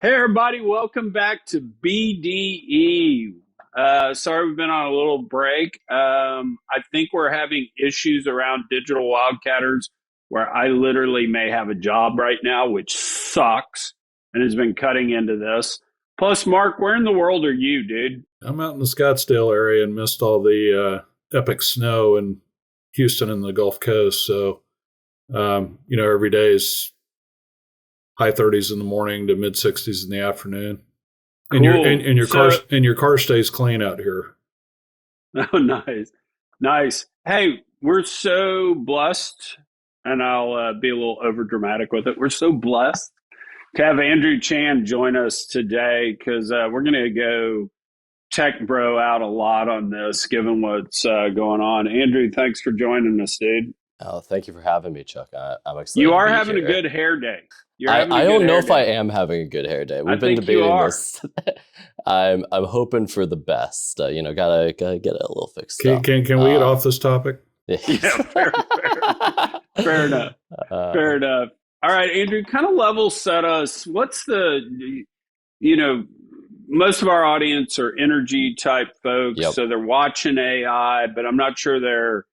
Hey, everybody, welcome back to BDE. Sorry we've been on a little break. I think we're having issues around digital wildcatters where I literally may have a job right now, which sucks and has been cutting into this. Plus, Mark, where in the world are you, dude? I'm out in the Scottsdale area and missed all the epic snow in Houston and the Gulf Coast. So, every day is high 30s in the morning to mid 60s in the afternoon. And Cool. your car stays clean out here. Oh, nice. Hey, we're so blessed, and I'll be a little over dramatic with it. We're so blessed to have Andrew Chan join us today because we're going to go tech bro out a lot on this, given what's going on. Andrew, thanks for joining us, dude. Oh, thank you for having me, Chuck. I'm excited. You are to be having here. a good hair day. I don't know if I am having a good hair day. We've been debating this. I'm hoping for the best. Gotta get it a little fixed up. Can we get off this topic? Yeah, fair enough. Fair enough. All right, Andrew, kind of level set us. What's most of our audience are energy type folks, so they're watching AI, but I'm not sure they're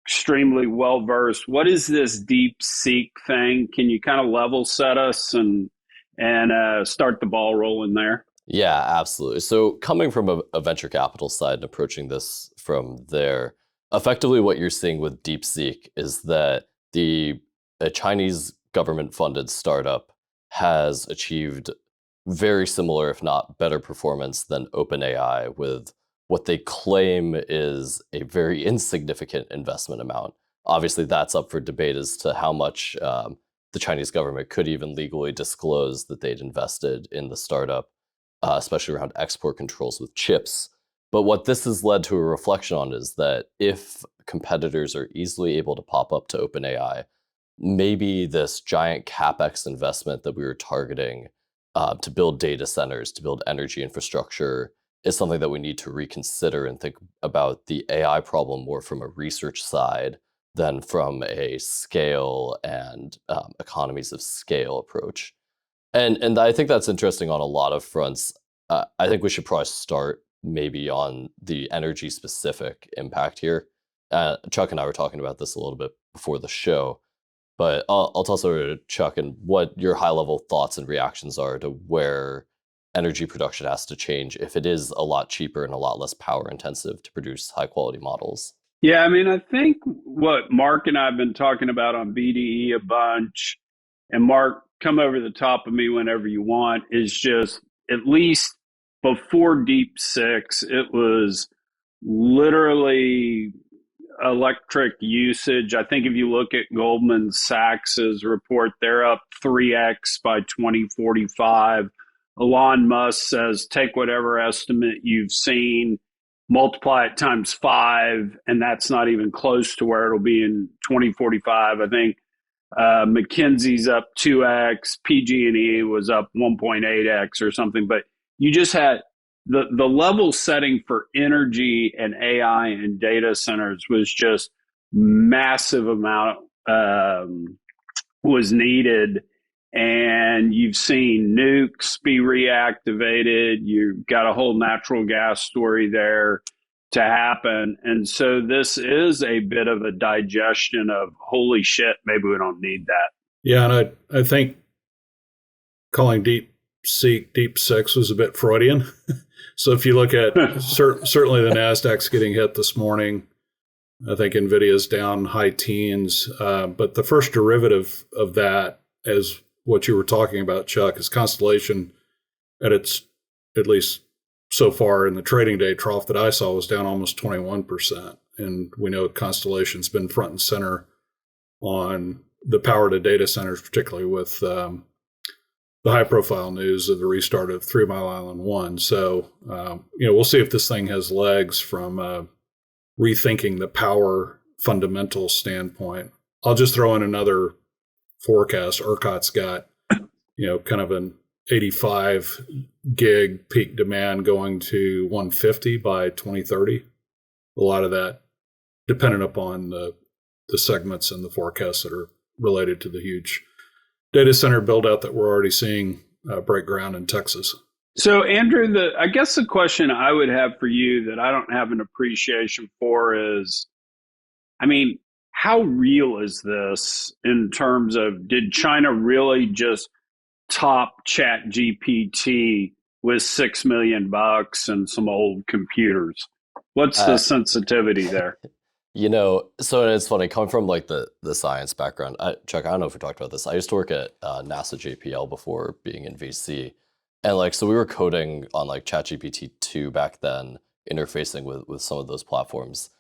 extremely well versed. What is this DeepSeek thing? Can you kind of level set us and start the ball rolling there? Yeah, absolutely. So coming from a venture capital side and approaching this from there, effectively what you're seeing with DeepSeek is that a Chinese government-funded startup has achieved very similar, if not better performance than OpenAI with what they claim is a very insignificant investment amount. Obviously, that's up for debate as to how much the Chinese government could even legally disclose that they'd invested in the startup, especially around export controls with chips. But what this has led to a reflection on is that if competitors are easily able to pop up to OpenAI, maybe this giant CapEx investment that we were targeting to build data centers, to build energy infrastructure, is something that we need to reconsider and think about the AI problem more from a research side than from a scale and economies of scale approach. And I think that's interesting on a lot of fronts. I think we should probably start maybe on the energy specific impact here. Chuck and I were talking about this a little bit before the show, but I'll toss over to Chuck and what your high level thoughts and reactions are to where energy production has to change if it is a lot cheaper and a lot less power intensive to produce high quality models. Yeah, I mean, I think what Mark and I have been talking about on BDE a bunch, and Mark, come over the top of me whenever you want, is just at least before Deep Six, it was literally electric usage. I think if you look at Goldman Sachs's report, they're up 3x by 2045. Elon Musk says, take whatever estimate you've seen, multiply it times 5, and that's not even close to where it'll be in 2045. I think McKinsey's up 2x, PG&E was up 1.8x or something. But you just had the level setting for energy and AI and data centers was just massive amount was needed. And you've seen nukes be reactivated. You've got a whole natural gas story there to happen. And so this is a bit of a digestion of, holy shit, maybe we don't need that. Yeah, and I think calling DeepSeek Deep Six was a bit Freudian. So if you look at certainly the NASDAQ's getting hit this morning. I think NVIDIA's down high teens. But the first derivative of that, as what you were talking about, Chuck, is Constellation at least so far in the trading day trough that I saw was down almost 21%. And we know Constellation's been front and center on the power to data centers, particularly with the high profile news of the restart of 3 Mile Island 1. So, we'll see if this thing has legs from rethinking the power fundamental standpoint. I'll just throw in another forecast. ERCOT's got, kind of an 85 gig peak demand going to 150 by 2030. A lot of that dependent upon the segments and the forecasts that are related to the huge data center build out that we're already seeing break ground in Texas. So, Andrew, I guess the question I would have for you that I don't have an appreciation for is, I mean, how real is this in terms of, did China really just top Chat GPT with $6 million and some old computers? What's the Uh, sensitivity there? so it's funny coming from like the science background. Chuck, I don't know if we talked about this. I used to work at NASA JPL before being in VC, and like so we were coding on like ChatGPT 2 back then, interfacing with some of those platforms.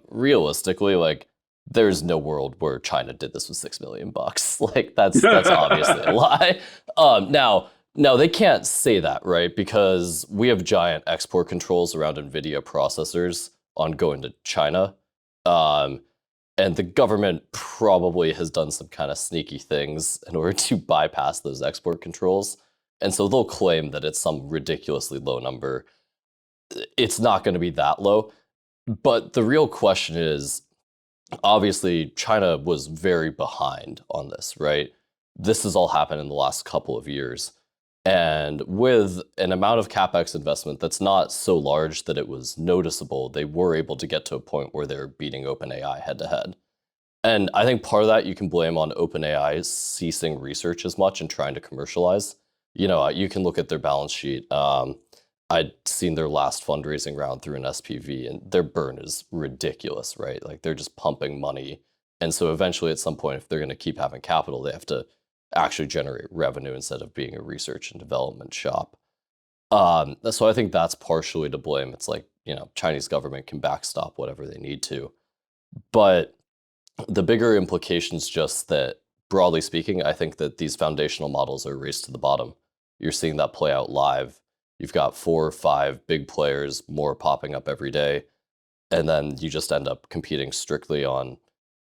Realistically, like there's no world where China did this with $6 million. Like that's obviously a lie. Now they can't say that, right? Because we have giant export controls around NVIDIA processors on going to China. Um, and the government probably has done some kind of sneaky things in order to bypass those export controls. And so they'll claim that it's some ridiculously low number. It's not going to be that low. But the real question is, obviously, China was very behind on this, right? This has all happened in the last couple of years. And with an amount of CapEx investment that's not so large that it was noticeable, they were able to get to a point where they're beating OpenAI head to head. And I think part of that you can blame on OpenAI ceasing research as much and trying to commercialize. You can look at their balance sheet. I'd seen their last fundraising round through an SPV, and their burn is ridiculous, right? Like they're just pumping money. And so eventually at some point, if they're going to keep having capital, they have to actually generate revenue instead of being a research and development shop. So I think that's partially to blame. It's like, Chinese government can backstop whatever they need to. But the bigger implications just that, broadly speaking, I think that these foundational models are a race to the bottom. You're seeing that play out live. You've got 4 or 5 big players, more popping up every day. And then you just end up competing strictly on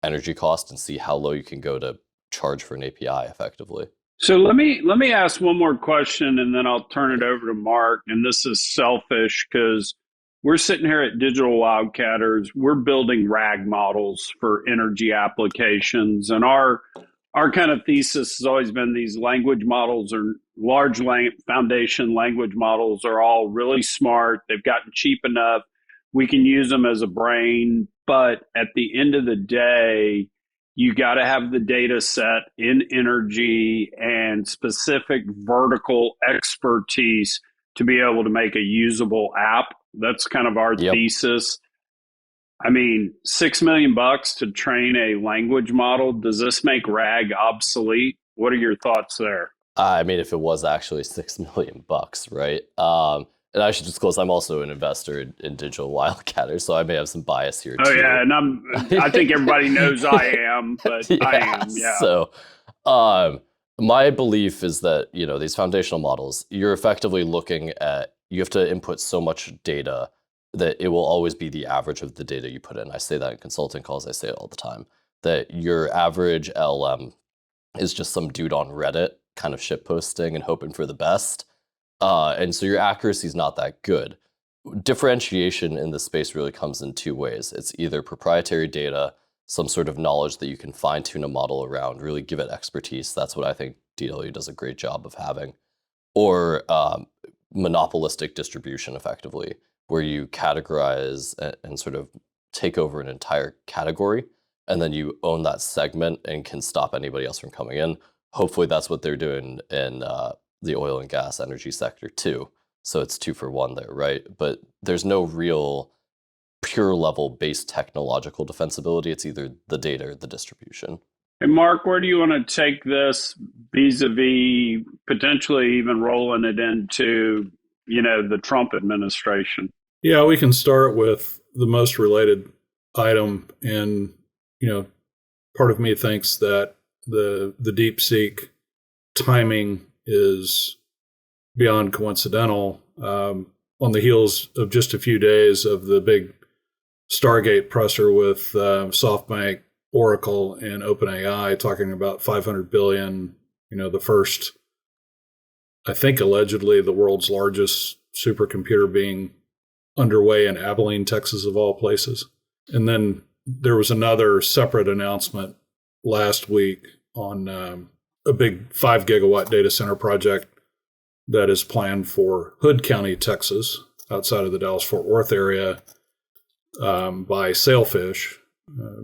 energy cost and see how low you can go to charge for an API effectively. So let me ask one more question, and then I'll turn it over to Mark. And this is selfish because we're sitting here at Digital Wildcatters. We're building RAG models for energy applications, and our kind of thesis has always been these language models or foundation language models are all really smart. They've gotten cheap enough. We can use them as a brain, but at the end of the day, you got to have the data set in energy and specific vertical expertise to be able to make a usable app. That's kind of our thesis. I mean, $6 million to train a language model. Does this make RAG obsolete? What are your thoughts there? I mean, if it was actually $6 million, right? And I should disclose, I'm also an investor in Digital Wildcatters, so I may have some bias here Oh too. yeah, and I think everybody knows I am, but I am, yeah. So, my belief is that these foundational models, you're effectively looking at, you have to input so much data that it will always be the average of the data you put in. I say that in consulting calls, I say it all the time, that your average LLM is just some dude on Reddit kind of shit posting and hoping for the best. And so your accuracy is not that good. Differentiation in this space really comes in 2 ways. It's either proprietary data, some sort of knowledge that you can fine tune a model around, really give it expertise. That's what I think DW does a great job of having. Or monopolistic distribution, effectively, where you categorize and sort of take over an entire category, and then you own that segment and can stop anybody else from coming in. Hopefully that's what they're doing in the oil and gas energy sector too. So it's 2 for 1 there, right? But there's no real pure level based technological defensibility. It's either the data or the distribution. And Mark, where do you want to take this vis-a-vis potentially even rolling it into, the Trump administration? Yeah, we can start with the most related item. And, part of me thinks that the DeepSeek timing is beyond coincidental, on the heels of just a few days of the big Stargate presser with SoftBank, Oracle, and OpenAI talking about 500 billion, the first, I think allegedly the world's largest supercomputer being underway in Abilene, Texas, of all places. And then there was another separate announcement last week on a big 5 gigawatt data center project that is planned for Hood County, Texas, outside of the Dallas-Fort Worth area, by Sailfish,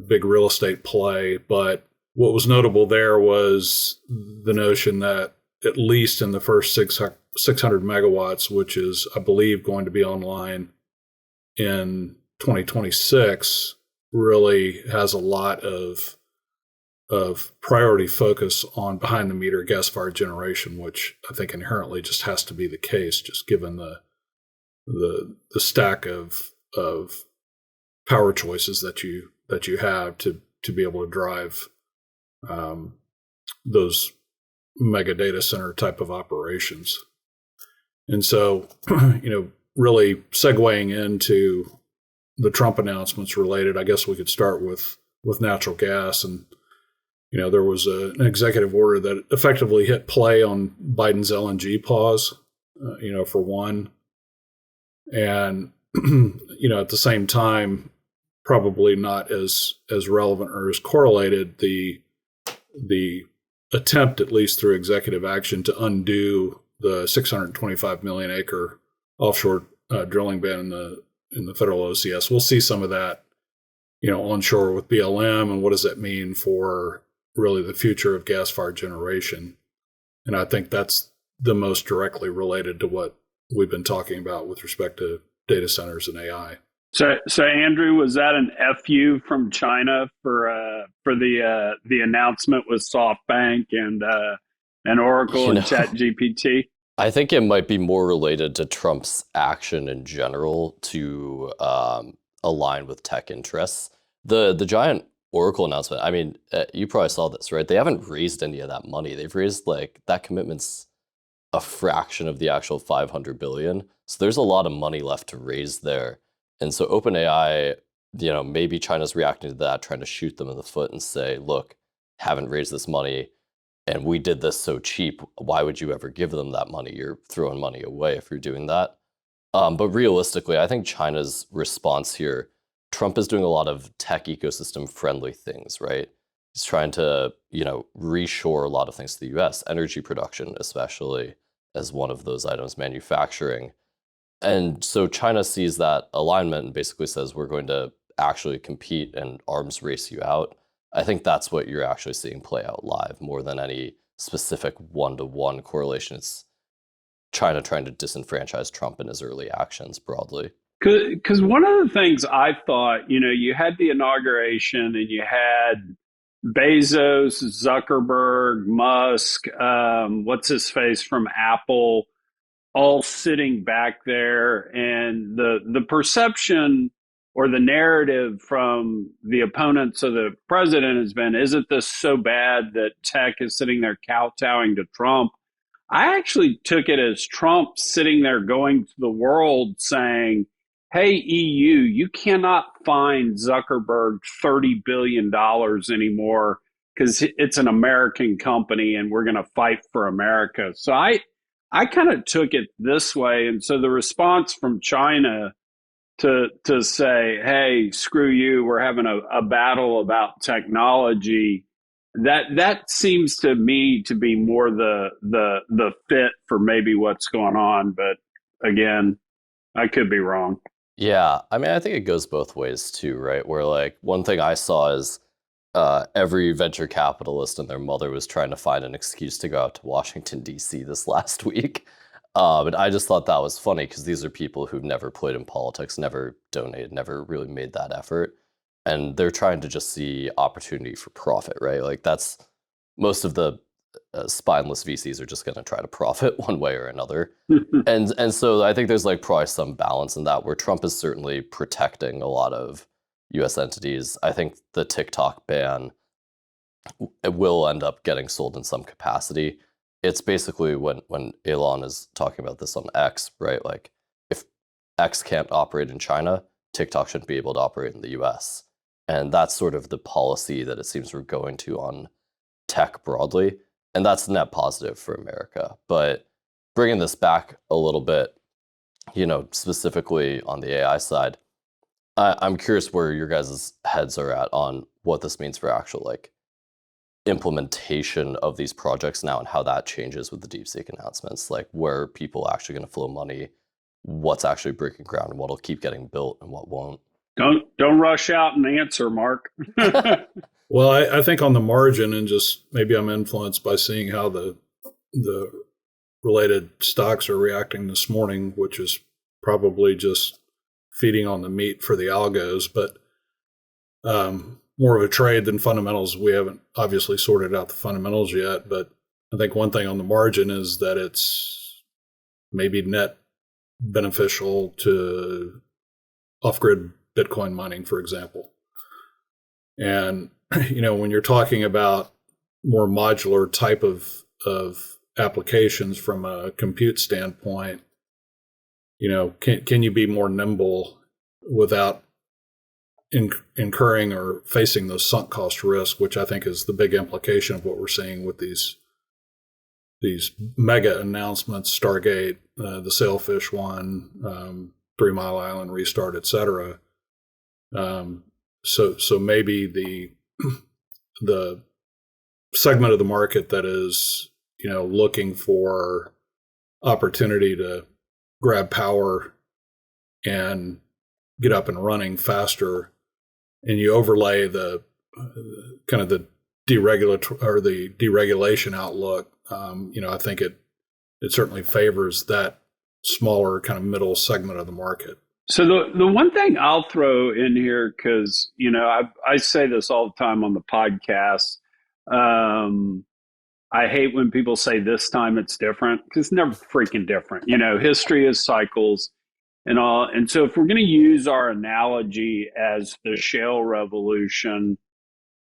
big real estate play. But what was notable there was the notion that at least in the first 600 megawatts, which is, I believe, going to be online in 2026, really has a lot of priority focus on behind the meter gas fired generation, which I think inherently just has to be the case, just given the stack of power choices that you have to be able to drive those mega data center type of operations. And so, really segueing into the Trump announcements related, I guess we could start with natural gas. And there was an executive order that effectively hit play on Biden's LNG pause, for one. And, at the same time, probably not as relevant or as correlated, the attempt, at least through executive action, to undo the 625 million acre offshore drilling ban in the federal OCS. We'll see some of that, onshore with BLM, and what does that mean for really the future of gas-fired generation. And I think that's the most directly related to what we've been talking about with respect to data centers and AI. So Andrew, was that an FU from China for the announcement with SoftBank and Oracle and ChatGPT? I think it might be more related to Trump's action in general to align with tech interests. The giant Oracle announcement, I mean, you probably saw this, right? They haven't raised any of that money. They've raised that commitment's a fraction of the actual 500 billion. So there's a lot of money left to raise there. And so OpenAI, maybe China's reacting to that, trying to shoot them in the foot and say, look, haven't raised this money, and we did this so cheap. Why would you ever give them that money? You're throwing money away if you're doing that. But realistically, I think China's response here, Trump is doing a lot of tech ecosystem friendly things, right? He's trying to, reshore a lot of things to the US, energy production, especially as one of those items, manufacturing. And so China sees that alignment and basically says, we're going to actually compete and arms race you out. I think that's what you're actually seeing play out live more than any specific one-to-one correlation. It's China trying to disenfranchise Trump in his early actions broadly. Because one of the things I thought, you had the inauguration and you had Bezos, Zuckerberg, Musk, what's his face from Apple, all sitting back there, and the perception or the narrative from the opponents of the president has been, isn't this so bad that tech is sitting there kowtowing to Trump? I actually took it as Trump sitting there going to the world saying, hey, EU, you cannot fine Zuckerberg $30 billion anymore because it's an American company and we're going to fight for America. So I kind of took it this way. And so the response from China to say, hey, screw you, we're having a battle about technology, that seems to me to be more the fit for maybe what's going on. But again, I could be wrong. Yeah, I mean, I think it goes both ways too, right? Where one thing I saw is every venture capitalist and their mother was trying to find an excuse to go out to Washington, D.C. this last week. And I just thought that was funny because these are people who've never played in politics, never donated, never really made that effort. And they're trying to just see opportunity for profit, right? That's most of the spineless VCs are just going to try to profit one way or another. and so I think there's probably some balance in that, where Trump is certainly protecting a lot of US entities. I think the TikTok ban will end up getting sold in some capacity. It's basically when Elon is talking about this on X, right? If X can't operate in China, TikTok shouldn't be able to operate in the US. And that's sort of the policy that it seems we're going to on tech broadly. And that's net positive for America. But bringing this back a little bit, specifically on the AI side, I'm curious where your guys' heads are at on what this means for actual implementation of these projects now and how that changes with the DeepSeek announcements, like where people are actually going to flow money, what's actually breaking ground, and what'll keep getting built and what won't. Don't rush out and answer, Mark. Well, I think on the margin, and just maybe I'm influenced by seeing how the related stocks are reacting this morning, which is probably just feeding on the meat for the algos, but more of a trade than fundamentals. We haven't obviously sorted out the fundamentals yet, but I think one thing on the margin is that it's maybe net beneficial to off-grid Bitcoin mining, for example. And, when you're talking about more modular type of applications from a compute standpoint, can you be more nimble without incurring or facing those sunk cost risks, which I think is the big implication of what we're seeing with these mega announcements, Stargate, the Sailfish one, 3 Mile Island restart, et cetera. So maybe the segment of the market that is, looking for opportunity to grab power and get up and running faster, and you overlay the kind of the deregulation outlook, I think it certainly favors that smaller kind of middle segment of the market. So the one thing I'll throw in here, because I say this all the time on the podcast, I hate when people say this time it's different, because it's never freaking different. History is cycles and all. And so if we're going to use our analogy as the shale revolution,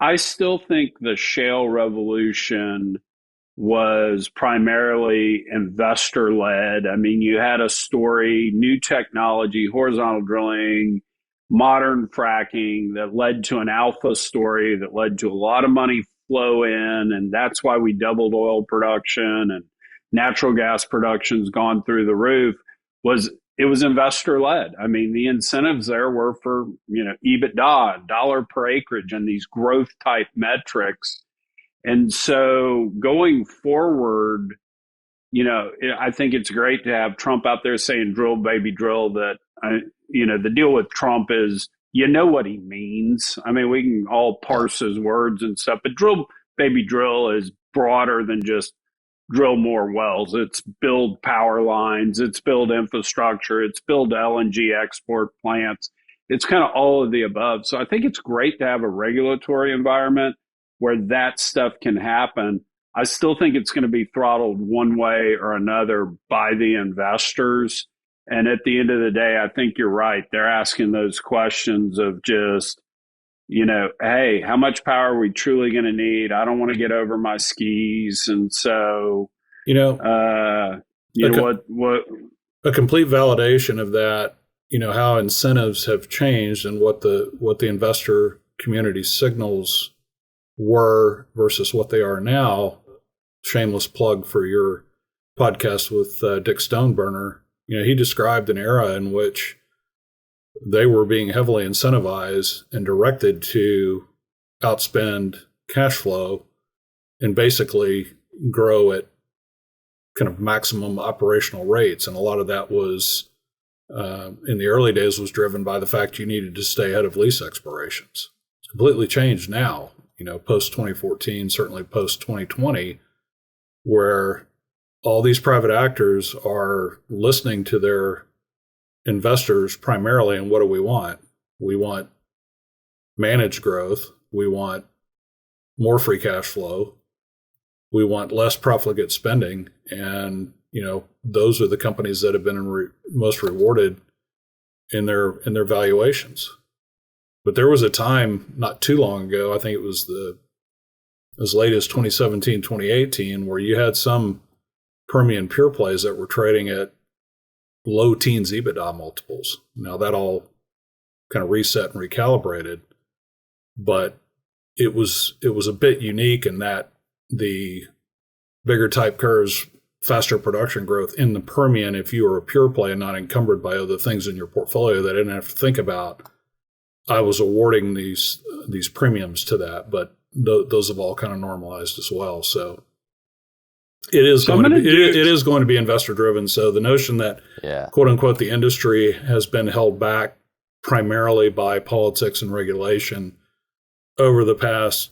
I still think the shale revolution was primarily investor-led. I mean, you had a story, new technology, horizontal drilling, modern fracking that led to an alpha story that led to a lot of money flow in, and that's why we doubled oil production and natural gas production's gone through the roof. It was investor-led. I mean, the incentives there were for, EBITDA, dollar per acreage, and these growth-type metrics. And so going forward, I think it's great to have Trump out there saying, drill, baby, drill. The deal with Trump is, what he means. I mean, we can all parse his words and stuff, but drill, baby, drill is broader than just drill more wells. It's build power lines, it's build infrastructure, it's build LNG export plants. It's kind of all of the above. So I think it's great to have a regulatory environment where that stuff can happen. I still think it's going to be throttled one way or another by the investors. And at the end of the day, I think you're right. They're asking those questions of just, hey, how much power are we truly going to need? I don't want to get over my skis. And so, what a complete validation of that, how incentives have changed and what the investor community signals were versus what they are now. Shameless plug for your podcast with Dick Stoneburner. He described an era in which they were being heavily incentivized and directed to outspend cash flow and basically grow at kind of maximum operational rates. And a lot of that was, in the early days, was driven by the fact you needed to stay ahead of lease expirations. It's completely changed now, post 2014, certainly post 2020, where all these private actors are listening to their investors primarily. And what do we want? We want managed growth. We want more free cash flow. We want less profligate spending. And, those are the companies that have been most rewarded in their valuations. But there was a time not too long ago, I think it was as late as 2017, 2018, where you had some Permian pure plays that were trading at low teens EBITDA multiples. Now that all kind of reset and recalibrated, but it was a bit unique in that the bigger type curves, faster production growth in the Permian, if you were a pure play and not encumbered by other things in your portfolio that I didn't have to think about, I was awarding these premiums to that. But those have all kind of normalized as well. So it is So going to be it is going to be investor driven. So the notion that quote unquote the industry has been held back primarily by politics and regulation over the past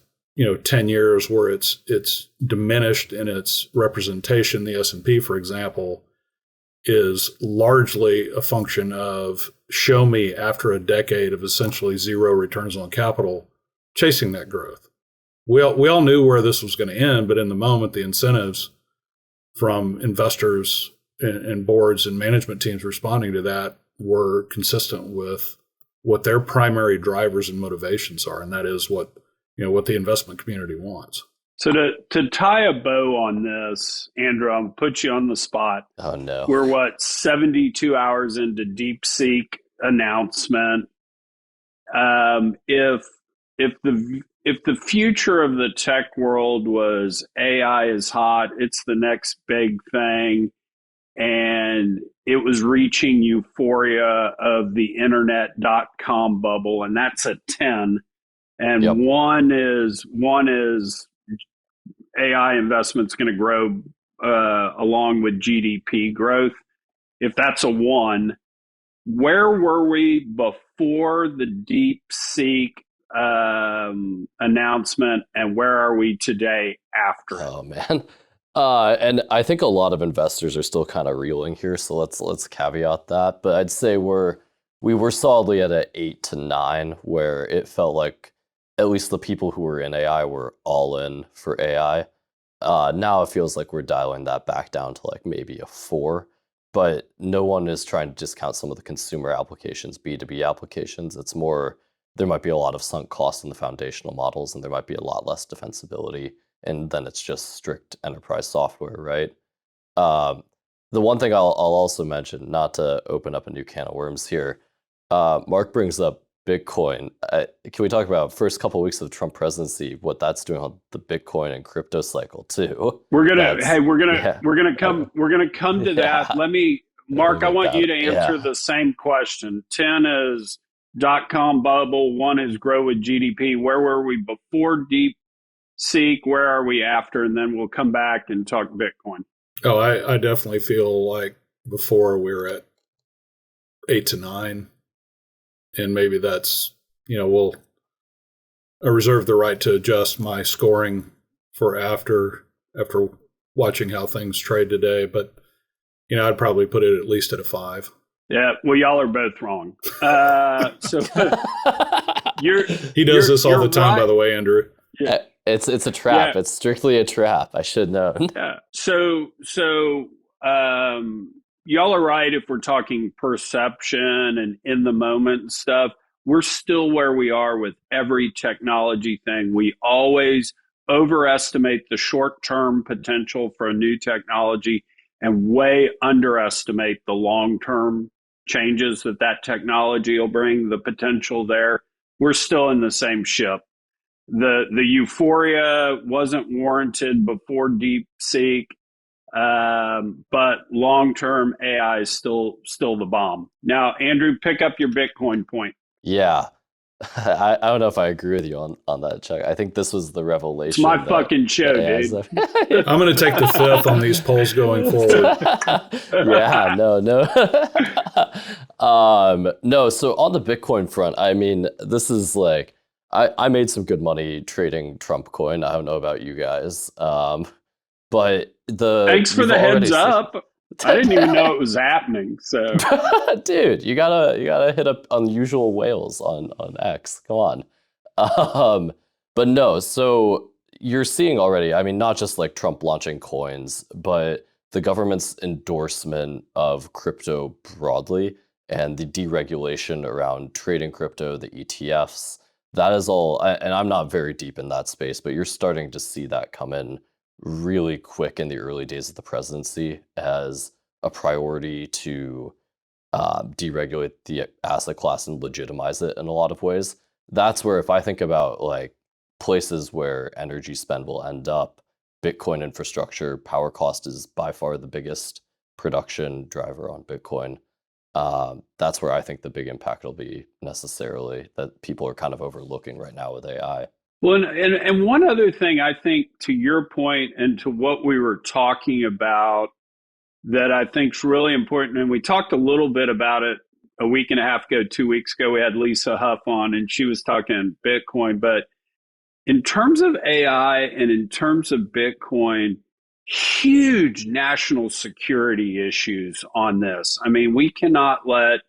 10 years, where it's diminished in its representation. The S&P, for example, is largely a function of show me after a decade of essentially zero returns on capital chasing that growth. We all knew where this was going to end, but in the moment, the incentives from investors and boards and management teams responding to that were consistent with what their primary drivers and motivations are, and that is what the investment community wants. So to tie a bow on this, Andrew, I'll put you on the spot. Oh no. We're 72 hours into DeepSeek announcement. If the future of the tech world was AI is hot, it's the next big thing, and it was reaching euphoria of the internet.com bubble, and that's a 10. And Yep. one is AI investment's going to grow along with GDP growth. If that's a 1, where were we before the DeepSeek announcement, and where are we today after it? Oh man. And I think a lot of investors are still kind of reeling here, so let's caveat that. But I'd say we were solidly at an 8 to 9, where it felt like at least the people who were in AI were all in for AI. Now it feels like we're dialing that back down to like maybe a 4, but no one is trying to discount some of the consumer applications, B2B applications. It's more, there might be a lot of sunk costs in the foundational models, and there might be a lot less defensibility, and then it's just strict enterprise software, right? The one thing I'll also mention, not to open up a new can of worms here, Mark brings up Bitcoin. Can we talk about first couple of weeks of the Trump presidency, what that's doing on the Bitcoin and crypto cycle too? We're gonna come to that. Let me, Mark, I want you to answer the same question. 10 is .com bubble, 1 is grow with GDP. Where were we before DeepSeek? Where are we after? And then we'll come back and talk Bitcoin. Oh, I definitely feel like before we were at 8 to 9. And maybe that's, I reserve the right to adjust my scoring for after watching how things trade today. But, I'd probably put it at least at a 5. Yeah, well, y'all are both wrong. So he does this all the time, right. By the way, Andrew. Yeah. It's a trap. Yeah. It's strictly a trap. I should know. Yeah. So y'all are right. If we're talking perception and in the moment and stuff, we're still where we are with every technology thing. We always overestimate the short-term potential for a new technology and way underestimate the long-term changes that technology will bring, the potential there. We're still in the same ship. The euphoria wasn't warranted before DeepSeek. But long-term AI is still the bomb. Now, Andrew, pick up your Bitcoin point. Yeah. I don't know if I agree with you on that, Chuck. I think this was the revelation. It's my fucking show, dude. I'm going to take the 5th on these polls going forward. Yeah, no. No, so on the Bitcoin front, I mean, this is like, I made some good money trading Trump coin. I don't know about you guys. But thanks for the heads up. I didn't even know it was happening. So, dude, you gotta hit up unusual whales on X. Come on. But no, so you're seeing already. I mean, not just like Trump launching coins, but the government's endorsement of crypto broadly and the deregulation around trading crypto, the ETFs. That is all. And I'm not very deep in that space, but you're starting to see that come in really quick in the early days of the presidency as a priority to deregulate the asset class and legitimize it in a lot of ways. That's where, if I think about like places where energy spend will end up, Bitcoin infrastructure, power cost is by far the biggest production driver on Bitcoin. That's where I think the big impact will be necessarily that people are kind of overlooking right now with AI. Well, and one other thing I think to your point and to what we were talking about that I think is really important, and we talked a little bit about it a week and a half ago, 2 weeks ago, we had Lisa Huff on and she was talking Bitcoin. But in terms of AI and in terms of Bitcoin, huge national security issues on this. I mean, we cannot let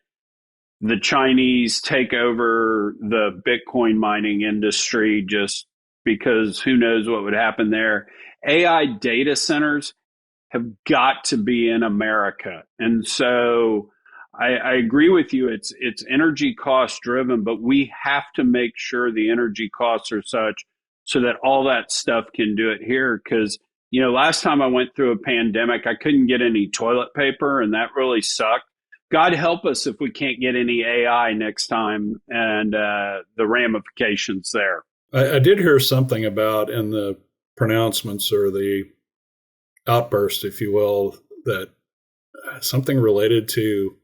the Chinese take over the Bitcoin mining industry just because who knows what would happen there. AI data centers have got to be in America. And so I agree with you. It's energy cost driven, but we have to make sure the energy costs are such so that all that stuff can do it here. Because last time I went through a pandemic, I couldn't get any toilet paper, and that really sucked. God help us if we can't get any AI next time, and the ramifications there. I did hear something about in the pronouncements or the outburst, if you will, that something related to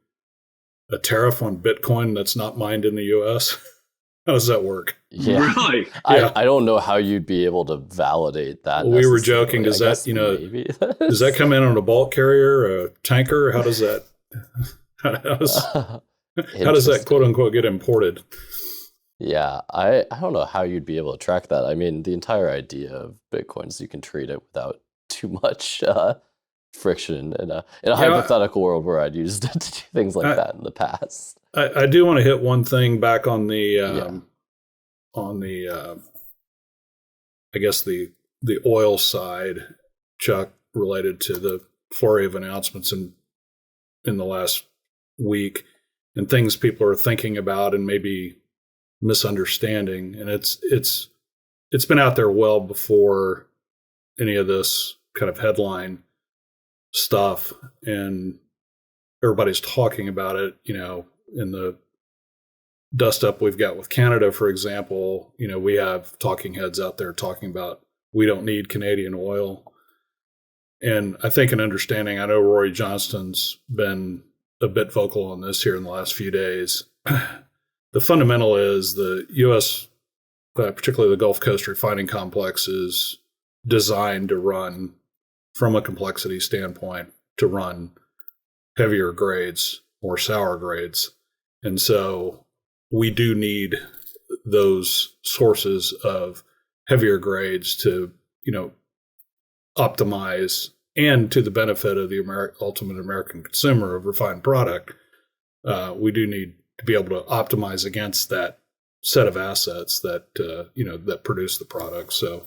a tariff on Bitcoin that's not mined in the U.S. How does that work? Yeah. Really? I don't know how you'd be able to validate that. Well, we were joking. Does that, maybe. Does that come in on a bulk carrier, a tanker? How does that, how does that quote unquote get imported? Yeah, I don't know how you'd be able to track that. I mean, the entire idea of Bitcoin is you can trade it without too much friction in a hypothetical world where I'd used it to do things like that in the past. I do want to hit one thing back on the I guess the oil side, Chuck, related to the flurry of announcements in the last week and things people are thinking about and maybe misunderstanding. And it's been out there well before any of this kind of headline stuff, and everybody's talking about it, in the dust up we've got with Canada, for example. We have talking heads out there talking about we don't need Canadian oil. And I think an understanding, I know Rory Johnston's been a bit vocal on this here in the last few days. The fundamental is the U.S., particularly the Gulf Coast refining complex, is designed to run, from a complexity standpoint, to run heavier grades, more sour grades. And so we do need those sources of heavier grades to, optimize, and to the benefit of the ultimate American consumer of refined product. We do need to be able to optimize against that set of assets that that produce the product. So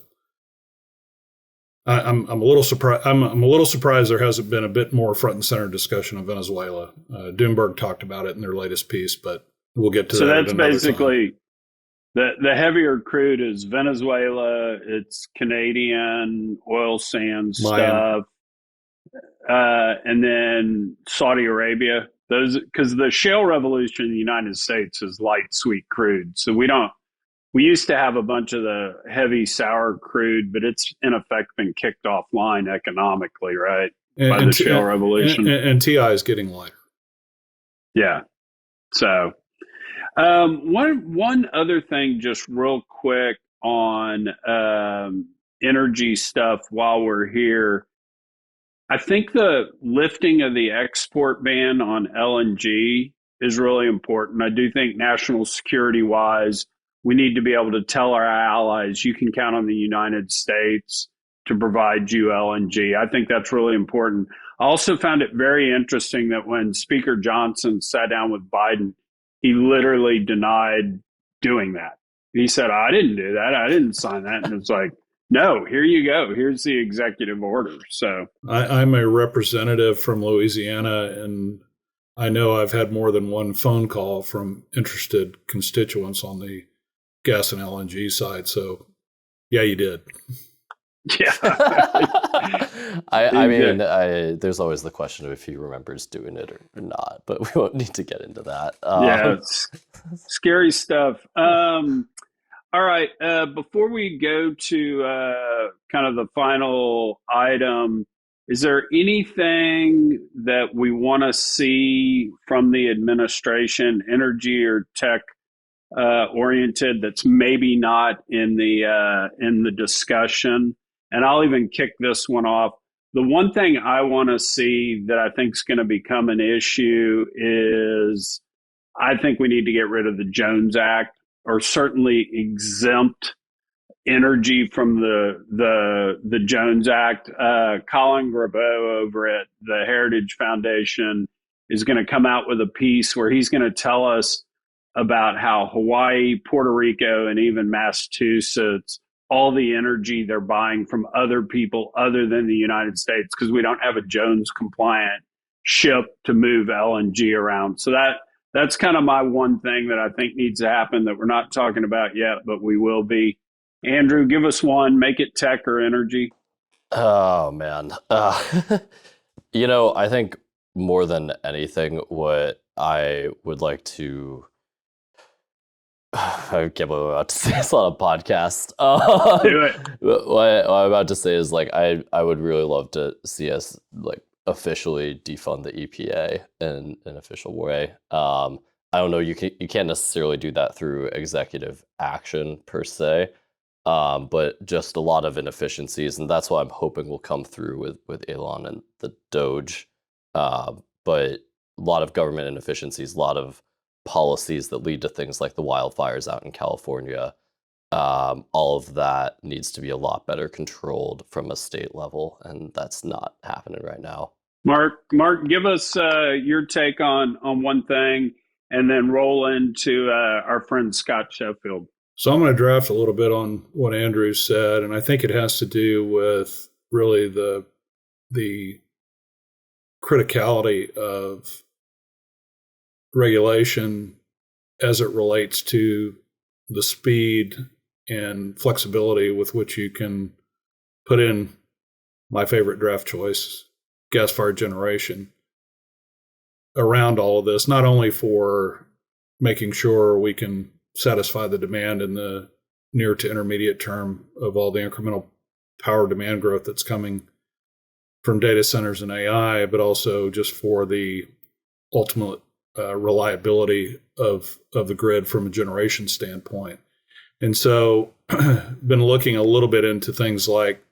I'm a little surprised. I'm a little surprised there hasn't been a bit more front and center discussion of Venezuela. Doomberg talked about it in their latest piece, but we'll get to that. So that's basically the heavier crude is Venezuela. It's Canadian oil sands stuff, and then Saudi Arabia. Those, because the shale revolution in the United States is light sweet crude. So we used to have a bunch of the heavy sour crude, but it's in effect been kicked offline economically, right? By the shale revolution. And TI is getting lighter. Yeah. So one other thing, just real quick on energy stuff while we're here. I think the lifting of the export ban on LNG is really important. I do think national security wise, we need to be able to tell our allies, you can count on the United States to provide you LNG. I think that's really important. I also found it very interesting that when Speaker Johnson sat down with Biden, he literally denied doing that. He said, I didn't do that. I didn't sign that. And it's like, no, here you go. Here's the executive order. So I'm a representative from Louisiana, and I know I've had more than one phone call from interested constituents on the gas and LNG side. So, yeah, you did. Yeah. I mean, there's always the question of if he remembers doing it or not, but we won't need to get into that. Yeah, it's scary stuff. All right. Before we go to kind of the final item, is there anything that we want to see from the administration, energy or tech oriented that's maybe not in the discussion. And I'll even kick this one off. The one thing I want to see that I think is going to become an issue is I think we need to get rid of the Jones Act, or certainly exempt energy from the Jones Act. Colin Grabeau over at the Heritage Foundation is going to come out with a piece where he's going to tell us about how Hawaii, Puerto Rico, and even Massachusetts, all the energy they're buying from other people other than the United States, because we don't have a Jones compliant ship to move LNG around. So that's kind of my one thing that I think needs to happen that we're not talking about yet, but we will be. Andrew, give us one. Make it tech or energy. Oh, man. I think more than anything, what I would like to... I can't believe I'm about to say this on a podcast. Do it. What I'm about to say is, like, I would really love to see us, like, officially defund the EPA in an official way. I don't know. You can't necessarily do that through executive action per se, but just a lot of inefficiencies, and that's what I'm hoping will come through with Elon and the Doge. But a lot of government inefficiencies, a lot of policies that lead to things like the wildfires out in California. All of that needs to be a lot better controlled from a state level, and that's not happening right now. Mark, give us your take on one thing, and then roll into our friend Scott Sheffield. So I'm going to draft a little bit on what Andrew said, and I think it has to do with really the criticality of regulation as it relates to the speed and flexibility with which you can put in my favorite draft choice, gas-fired generation, around all of this, not only for making sure we can satisfy the demand in the near to intermediate term of all the incremental power demand growth that's coming from data centers and AI, but also just for the ultimate reliability of the grid from a generation standpoint. And so been looking a little bit into things like,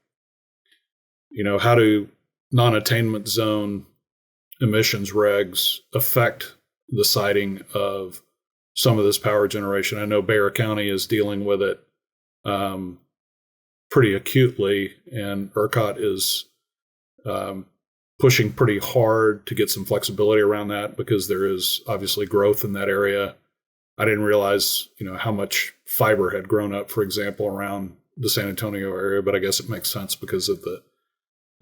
how do non-attainment zone emissions regs affect the siting of some of this power generation. I know Bexar County is dealing with it pretty acutely, and ERCOT is pushing pretty hard to get some flexibility around that because there is obviously growth in that area. I didn't realize, how much fiber had grown up, for example, around the San Antonio area, but I guess it makes sense because of the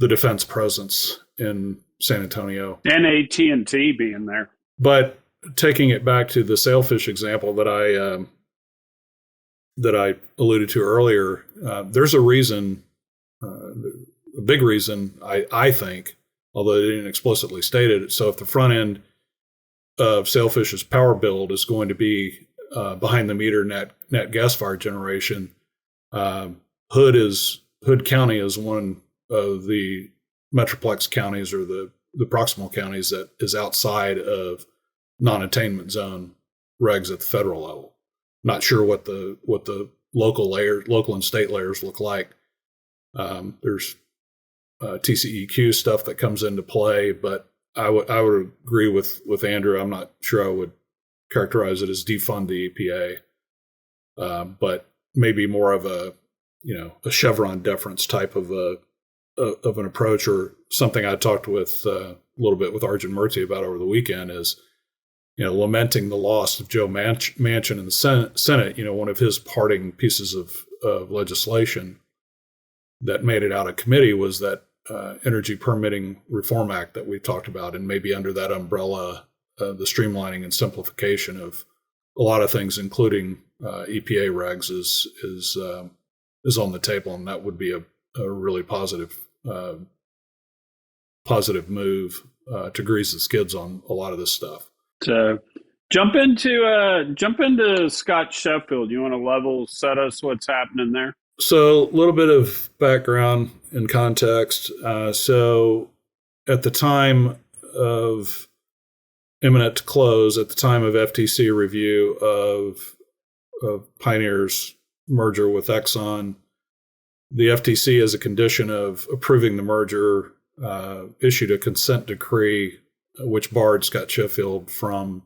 defense presence in San Antonio. And AT&T being there. But taking it back to the sailfish example that I alluded to earlier, there's a reason, a big reason, I think, although they didn't explicitly state it. So if the front end of Sailfish's power build is going to be behind the meter net gas-fired generation, Hood County is one of the Metroplex counties, or the proximal counties, that is outside of non-attainment zone regs at the federal level. Not sure what the local and state layers look like. There's TCEQ stuff that comes into play, but I would agree with Andrew. I'm not sure I would characterize it as defund the EPA, but maybe more of a Chevron deference type of an approach, or something I talked with a little bit with Arjun Murthy about over the weekend is, lamenting the loss of Joe Manchin in the Senate. One of his parting pieces of legislation that made it out of committee was that Energy Permitting Reform Act that we've talked about, and maybe under that umbrella, the streamlining and simplification of a lot of things, including EPA regs, is on the table, and that would be a really positive move to grease the skids on a lot of this stuff. So jump into Scott Sheffield. You want to level set us what's happening there? So a little bit of background and context. So at the time of imminent to close, at the time of FTC review of Pioneer's merger with Exxon. The FTC, as a condition of approving the merger, issued a consent decree which barred Scott Sheffield from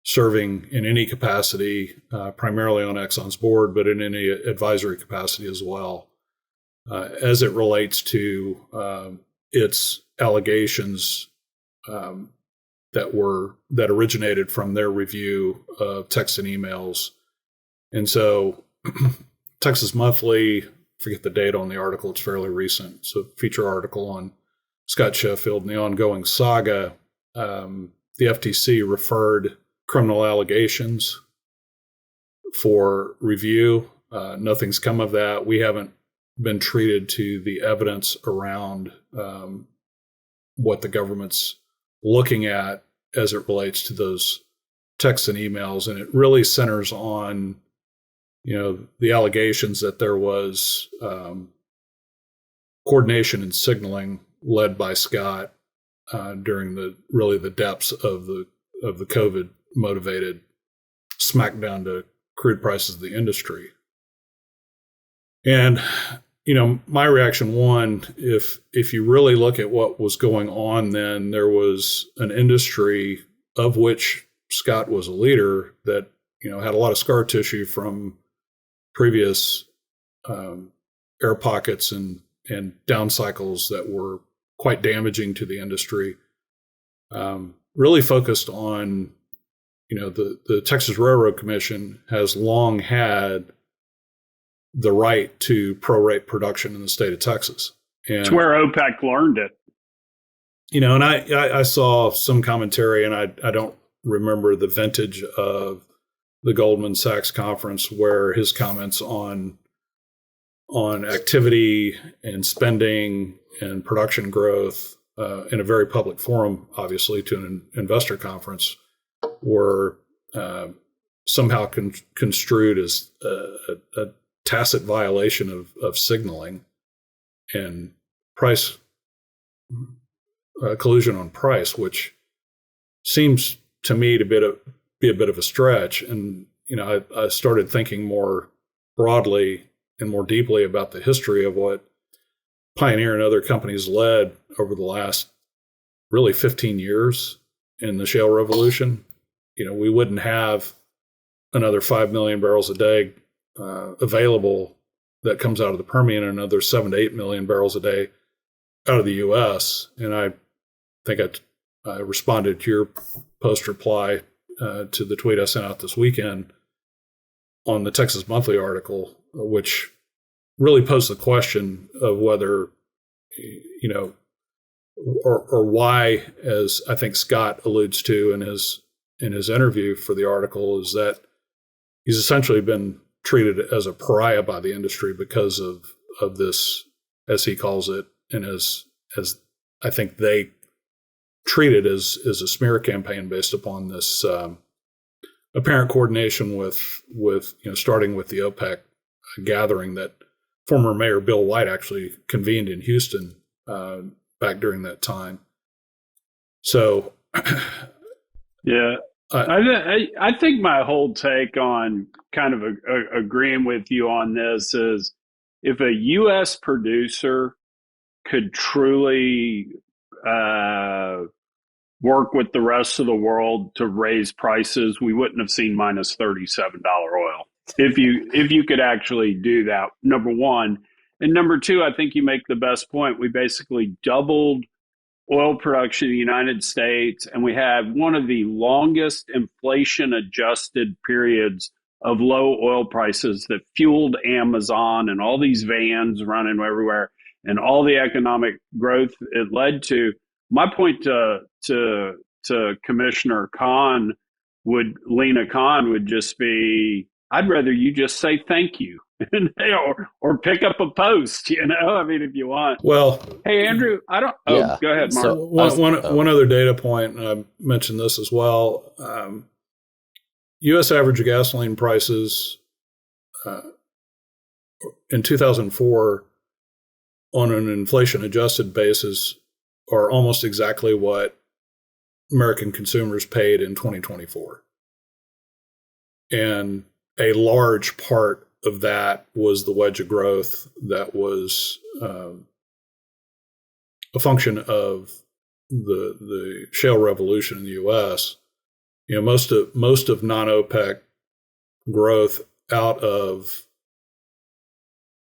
serving in any capacity, primarily on Exxon's board, but in any advisory capacity as well, as it relates to its allegations that originated from their review of text and emails. And so Texas Monthly, forget the date on the article, it's fairly recent. It's a feature article on Scott Sheffield and the ongoing saga. The FTC referred criminal allegations for review. Nothing's come of that. We haven't been treated to the evidence around what the government's looking at as it relates to those texts and emails. And it really centers on, the allegations that there was coordination and signaling led by Scott during the depths of the COVID motivated smackdown to crude prices of the industry. And my reaction, one, if you really look at what was going on then, there was an industry of which Scott was a leader that had a lot of scar tissue from previous air pockets and down cycles that were quite damaging to the industry. Really focused on, the Texas Railroad Commission has long had the right to prorate production in the state of Texas. And it's where OPEC learned it. And I saw some commentary, and I don't remember the vintage of the Goldman Sachs conference where his comments on activity and spending and production growth in a very public forum, obviously to an investor conference, were somehow construed as a tacit violation of signaling and price collusion on price, which seems to me to be a bit of a stretch. And I started thinking more broadly and more deeply about the history of what Pioneer and other companies led over the last really 15 years in the shale revolution. We wouldn't have another 5 million barrels a day available that comes out of the Permian, and another 7 to 8 million barrels a day out of the U.S. And I think I responded to your post reply to the tweet I sent out this weekend on the Texas Monthly article, which really posed the question of whether, or why, as I think Scott alludes to in his interview for the article, is that he's essentially been treated as a pariah by the industry because of this, as he calls it, and as I think they treat it as a smear campaign based upon this apparent coordination with starting with the OPEC gathering that former Mayor Bill White actually convened in Houston back during that time. So, yeah, I think my whole take on kind of agreeing with you on this is, if a U.S. producer could truly work with the rest of the world to raise prices, we wouldn't have seen minus $37 oil. If you could actually do that, number one. And number two, I think you make the best point. We basically doubled oil production in the United States, and we had one of the longest inflation-adjusted periods of low oil prices that fueled Amazon and all these vans running everywhere and all the economic growth it led to. My point to Commissioner Lina Khan would just be, I'd rather you just say thank you or pick up a post, I mean, if you want. Well, hey, Andrew, go ahead, Mark. So one other data point, and I mentioned this as well. U.S. average gasoline prices in 2004 on an inflation-adjusted basis are almost exactly what American consumers paid in 2024. And a large part of that was the wedge of growth that was a function of the shale revolution in the U.S. Most of non-OPEC growth out of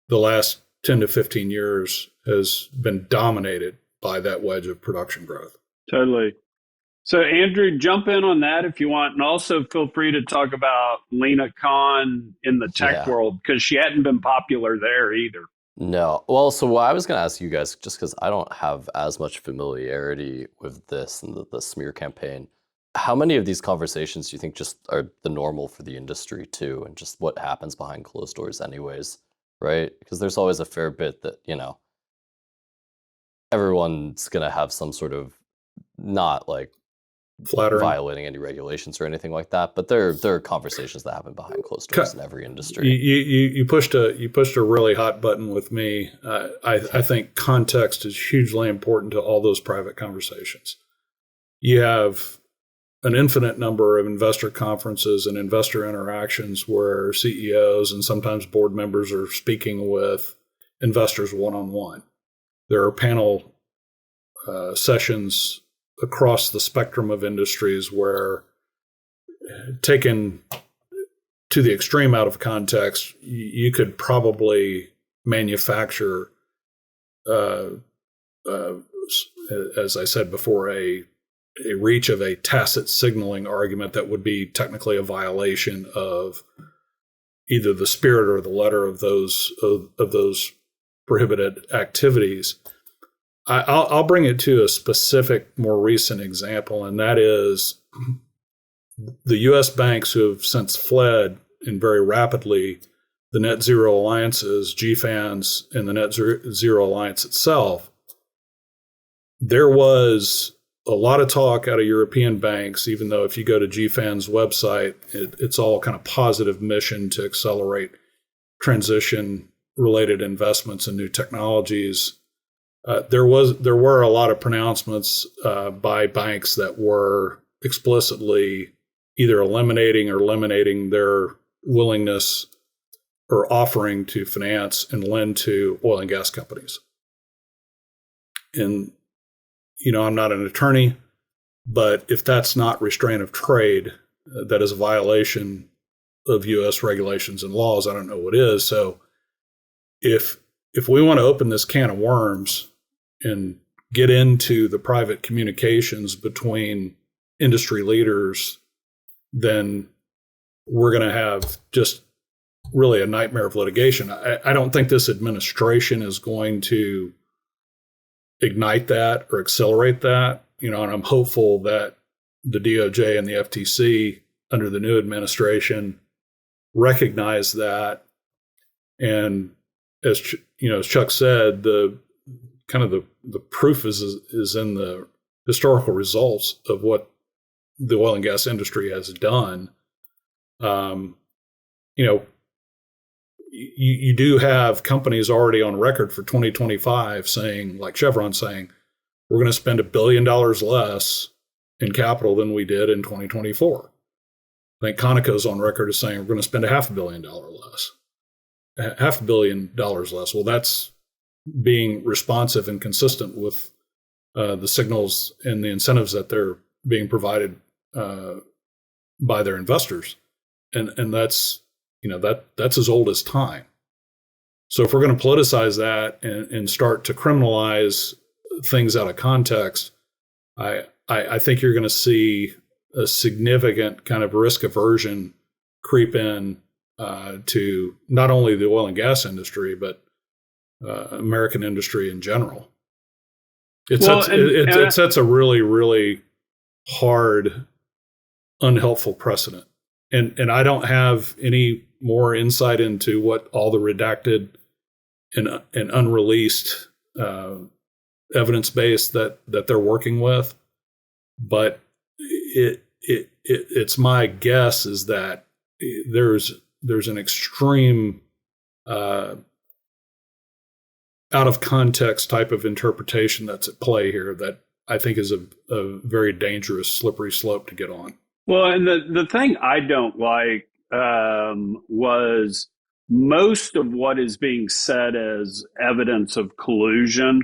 the last 10 to 15 years has been dominated by that wedge of production growth. Totally. So, Andrew, jump in on that if you want. And also feel free to talk about Lina Khan in the tech world, because she hadn't been popular there either. No. Well, so what I was going to ask you guys, just because I don't have as much familiarity with this and the smear campaign, how many of these conversations do you think just are the normal for the industry too, and just what happens behind closed doors anyways, right? Because there's always a fair bit that, everyone's going to have some sort of, not like flattering, violating any regulations or anything like that, but there are conversations that happen behind closed doors in every industry. You pushed a really hot button with me. I think context is hugely important to all those private conversations. You have an infinite number of investor conferences and investor interactions where CEOs and sometimes board members are speaking with investors one-on-one. There are panel sessions across the spectrum of industries where, taken to the extreme out of context, you could probably manufacture, as I said before, a reach of a tacit signaling argument that would be technically a violation of either the spirit or the letter of those prohibited activities. I'll bring it to a specific, more recent example, and that is the U.S. banks who have since fled, and very rapidly, the Net Zero Alliances, GFANZ, and the Net Zero Alliance itself. There was a lot of talk out of European banks, even though if you go to GFAN's website, it's all kind of positive mission to accelerate transition-related investments in new technologies. There were a lot of pronouncements by banks that were explicitly either eliminating their willingness or offering to finance and lend to oil and gas companies. And, I'm not an attorney, but if that's not restraint of trade, that is a violation of U.S. regulations and laws. I don't know what is. So if we want to open this can of worms and get into the private communications between industry leaders, then we're going to have just really a nightmare of litigation. I don't think this administration is going to ignite that or accelerate that, and I'm hopeful that the DOJ and the FTC under the new administration recognize that. And as Chuck said, the proof is in the historical results of what the oil and gas industry has done. You do have companies already on record for 2025 saying, like Chevron saying, we're going to spend $1 billion less in capital than we did in 2024. I think Conoco's on record as saying we're going to spend $500 million less. $500 million less. Well, that's being responsive and consistent with the signals and the incentives that they're being provided by their investors, and that's that's as old as time. So if we're going to politicize that and start to criminalize things out of context, I think you're going to see a significant kind of risk aversion creep in to not only the oil and gas industry, but American industry in general. It sets a really, really hard, unhelpful precedent. And I don't have any more insight into what all the redacted and unreleased evidence base that they're working with, but it's my guess is that there's an extreme out of context type of interpretation that's at play here that I think is a very dangerous, slippery slope to get on. Well, and the thing I don't like was most of what is being said as evidence of collusion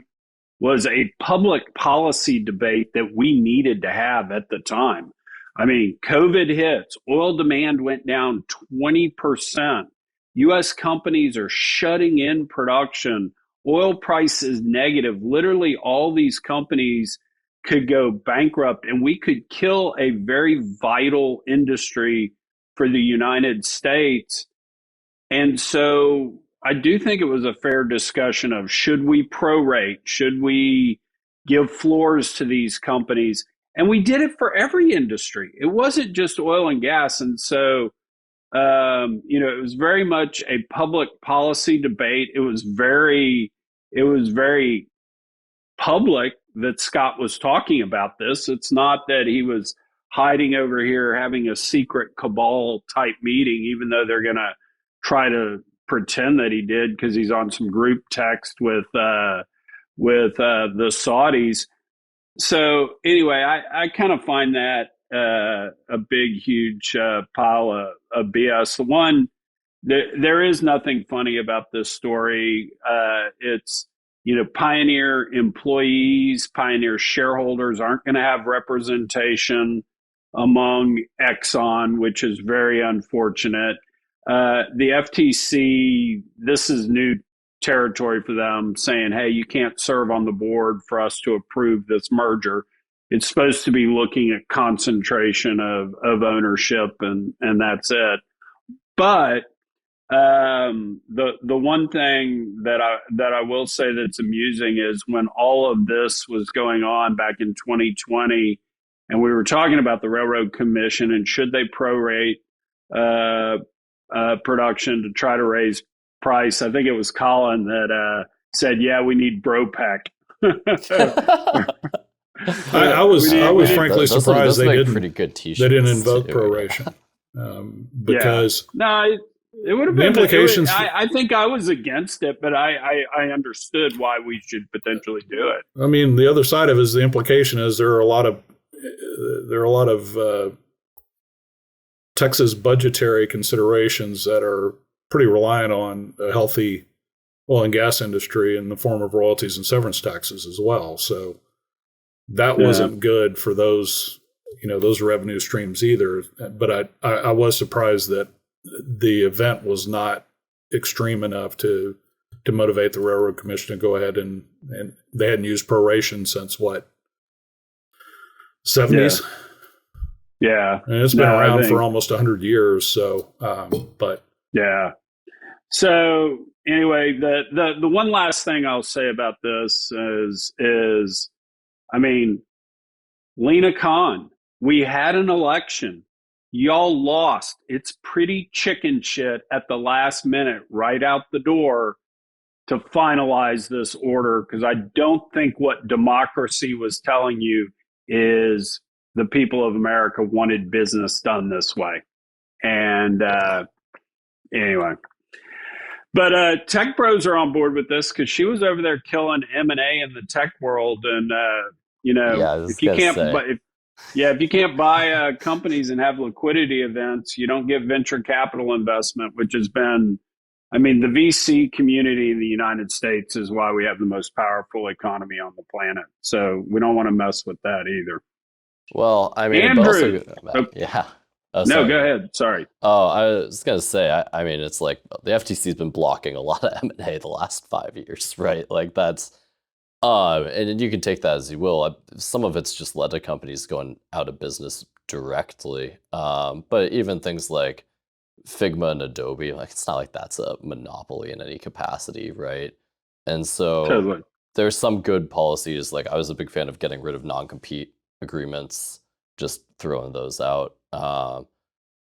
was a public policy debate that we needed to have at the time. I mean, COVID hits, oil demand went down 20%. US companies are shutting in production. Oil price is negative. Literally, all these companies could go bankrupt, and we could kill a very vital industry for the United States. And so I do think it was a fair discussion of should we prorate? Should we give floors to these companies? And we did it for every industry. It wasn't just oil and gas. And so, it was very much a public policy debate. It was very public that Scott was talking about this. It's not that he was hiding over here having a secret cabal type meeting, even though they're going to try to pretend that he did because he's on some group text with the Saudis. So anyway, I kind of find that a big, huge pile of BS. There is nothing funny about this story. It's, Pioneer employees, Pioneer shareholders aren't going to have representation among Exxon, which is very unfortunate. The FTC, this is new territory for them, saying, hey, you can't serve on the board for us to approve this merger. It's supposed to be looking at concentration of ownership, and that's it. But the one thing that I will say that's amusing is when all of this was going on back in 2020, and we were talking about the Railroad Commission and should they prorate production to try to raise price. I think it was Colin that said, "Yeah, we need BroPac." I was frankly surprised they didn't. Pretty good t-shirts. They didn't invoke proration because it would have the been implications. I think I was against it, but I understood why we should potentially do it. I mean, the other side of it is the implication is there are a lot of Texas budgetary considerations that are pretty reliant on a healthy oil and gas industry in the form of royalties and severance taxes as well. So that wasn't good for those revenue streams either. But I was surprised that the event was not extreme enough to motivate the Railroad Commission to go ahead and they hadn't used proration since what, 70s? Yeah. And it's been around for almost 100 years. So, but yeah. So anyway, the one last thing I'll say about this is, I mean, Lina Khan, we had an election. Y'all lost. It's pretty chicken shit at the last minute, right out the door to finalize this order, because I don't think what democracy was telling you is the people of America wanted business done this way. And anyway, but tech bros are on board with this because she was over there killing M&A in the tech world. And, if you can't buy companies and have liquidity events, you don't get venture capital investment, which has been, the VC community in the United States is why we have the most powerful economy on the planet. So we don't want to mess with that either. Well, Andrew, yeah. No, go ahead. Sorry. Oh, I was going to say, it's like the FTC's been blocking a lot of M&A the last 5 years, right? Like that's, and you can take that as you will. Some of it's just led to companies going out of business directly. But even things like Figma and Adobe, like it's not like that's a monopoly in any capacity, right? And so totally. There's some good policies. Like I was a big fan of getting rid of non-compete agreements, just throwing those out.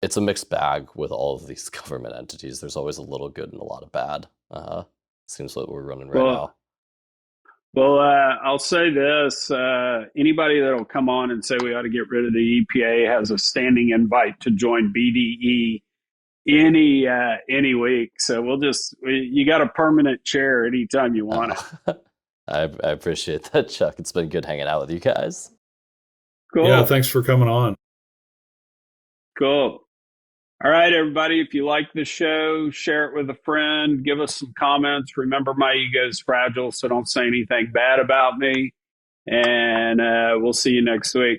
It's a mixed bag with all of these government entities. There's always a little good and a lot of bad. Seems like we're running right now. Well, I'll say this. Anybody that'll come on and say we ought to get rid of the EPA has a standing invite to join BDE any week. So you got a permanent chair anytime you want it. I appreciate that, Chuck. It's been good hanging out with you guys. Cool. Yeah, thanks for coming on. Cool. All right, everybody, if you like the show, share it with a friend, give us some comments. Remember, my ego is fragile, so don't say anything bad about me. And we'll see you next week.